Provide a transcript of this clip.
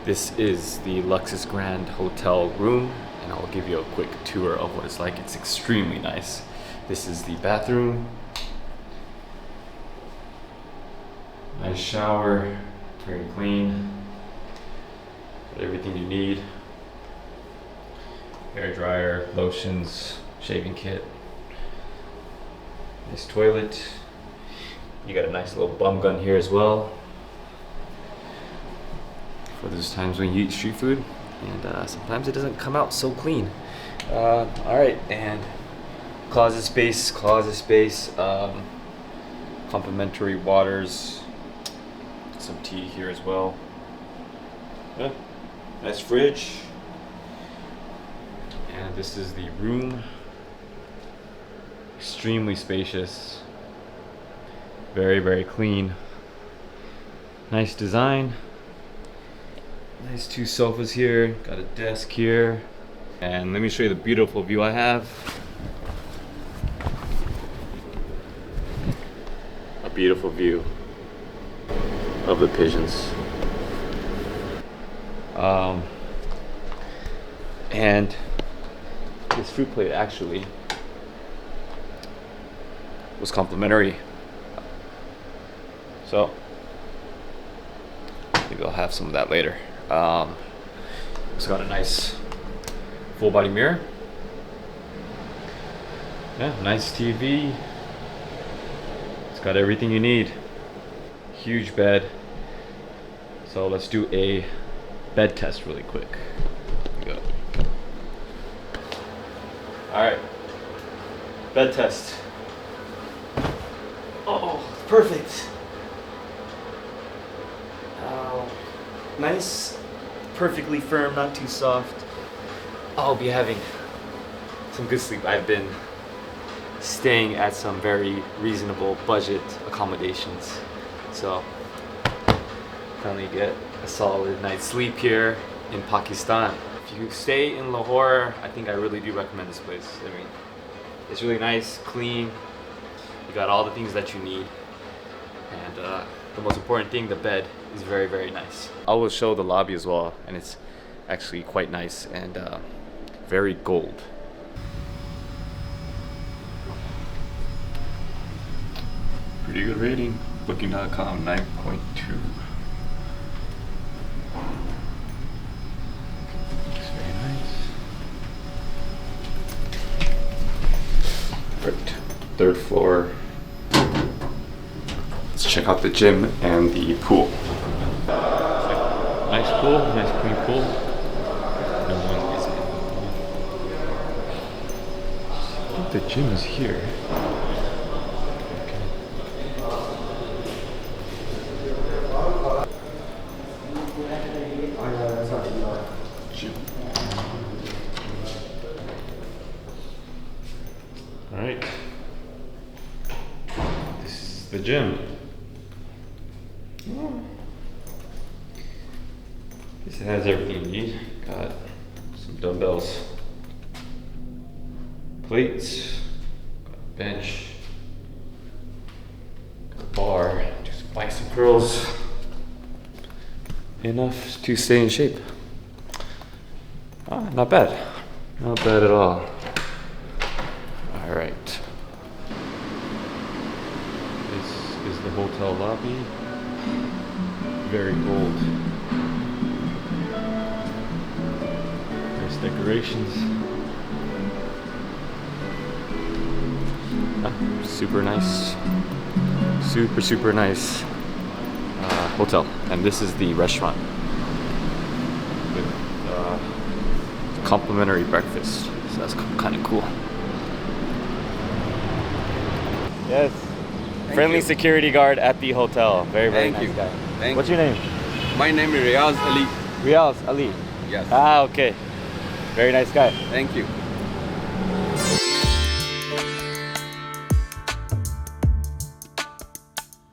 This is the Luxus Grand Hotel room, and I'll give you a quick tour of what it's like. It's extremely nice. This is the bathroom. Nice shower, very clean. Got everything you need. Hair dryer, lotions, shaving kit. Nice toilet. You got a nice little bum gun here as well, for those times when you eat street food and sometimes it doesn't come out so clean. All right, and closet space, complimentary waters, some tea here as well. Yeah, nice fridge. And this is the room. Extremely spacious, very, very clean. Nice design. Nice two sofas here, got a desk here. And let me show you the beautiful view I have. A beautiful view of the pigeons. And this fruit plate actually was complimentary. So maybe I'll have some of that later. It's got a nice full body mirror. Yeah, nice TV. It's got everything you need. Huge bed. So let's do a bed test really quick. Here we go. All right, bed test. Oh, perfect. Nice, perfectly firm, not too soft. I'll be having some good sleep. I've been staying at some very reasonable budget accommodations, so finally get a solid night's sleep here in Pakistan. If you stay in Lahore, I think I really do recommend this place. I mean, it's really nice, clean. You got all the things that you need, and the most important thing, the bed is very, very nice. I will show the lobby as well, and it's actually quite nice and very gold. Pretty good rating. Booking.com 9.2. Looks very nice. Perfect. Third floor. Let's check out the gym and the pool. Nice pool, nice clean pool. No one is in. I think the gym is here. Gym. All right. This is the gym. This has everything you need. Got some dumbbells, plates, got a bench, got a bar, do some bicep curls. Enough to stay in shape. Not bad. Not bad at all. All right. This is the hotel lobby. Very gold. Nice decorations. Super nice. Super nice hotel. And this is the restaurant with complimentary breakfast. So that's kind of cool. Yes. Friendly security guard at the hotel. Very, very nice guy. What's your name? My name is Riaz Ali. Riaz Ali. Yes. Okay. Very nice guy. Thank you.